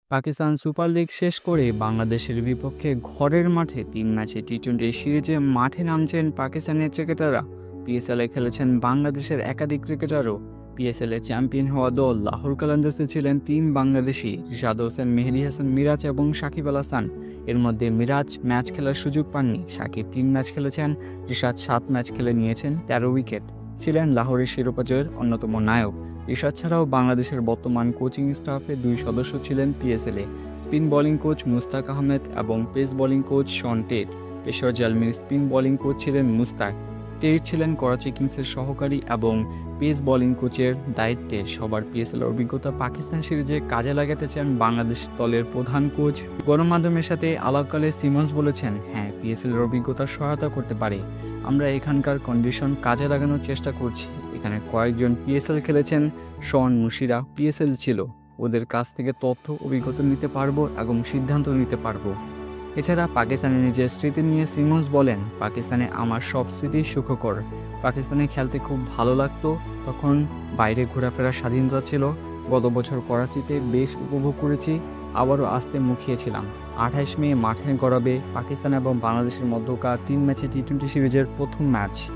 Pakistan super league শেষ করে বাংলাদেশের বিপক্ষে ঘরের মাঠে ৩ ম্যাচে টি-২০ সিরিজে মাঠে নামছেন পাকিস্তানের ক্রিকেটাররা। পিএসএলে খেলেছেন বাংলাদেশের একাধিক ক্রিকেটারও। পিএসএলে চ্যাম্পিয়ন হওয়া দল লাহোর কালান্দার্সে ছিলেন ৩ বাংলাদেশি, রিশাদ হোসেন, মেহেদী হাসান মিরাজ এবং সাকিব আল হাসান। এর মধ্যে মিরাজ ম্যাচ খেলার সুযোগ পাননি, সাকিব ৩ ম্যাচ খেলেছেন, রিশাদ ৭ ম্যাচ খেলে নিয়েছেন ১৩ উইকেট। ছিলেন লাহোরের শিরোপা জয়ের অন্যতম নায়ক। রিশাদ ছাড়াও বাংলাদেশের বর্তমান কোচিং স্টাফে ২ সদস্য ছিলেন পিএসএলে, spin bowling coach Mushtaq Ahmed এবং pace bowling coach Shaun Tait. Peshawar জালমির স্পিন বোলিং কোচ ছিলেন মুস্তাক। টেট ছিলেন করাচি কিংসের সহকারী এবং পেস বোলিং কোচের দায়িত্বে। সবার পিএসএল অভিজ্ঞতা পাকিস্তান সিরিজে কাজে লাগাতে চান বাংলাদেশ দলের প্রধান কোচ। গণমাধ্যমের সাথে আলাপকালে সিমন্স বলেছেন, হ্যাঁ, পিএসএলের অভিজ্ঞতা সহায়তা করতে পারে। আমরা এখানকার কন্ডিশন কাজে লাগানোর চেষ্টা করছি। এখানে কয়েকজন পিএসএল খেলেছেন, শন মুশিরা পিএসএল ছিল, ওদের কাছ থেকে তথ্য অভিজ্ঞতা নিতে পারবো এবং সিদ্ধান্ত নিতে পারবো। এছাড়া পাকিস্তানের নিজের স্মৃতি নিয়ে সিমন্স বলেন, পাকিস্তানে আমার সব স্মৃতি সুখকর। পাকিস্তানে খেলতে খুব ভালো লাগতো, তখন বাইরে ঘোরাফেরার স্বাধীনতা ছিল। গত বছর করাচিতে বেশ উপভোগ করেছি, আবারও আসতে মুখিয়েছিলাম। ২৮ মে মাঠে গড়াবে পাকিস্তান এবং বাংলাদেশের মধ্যকার ৩ ম্যাচে টি-২০ সিরিজের প্রথম ম্যাচ।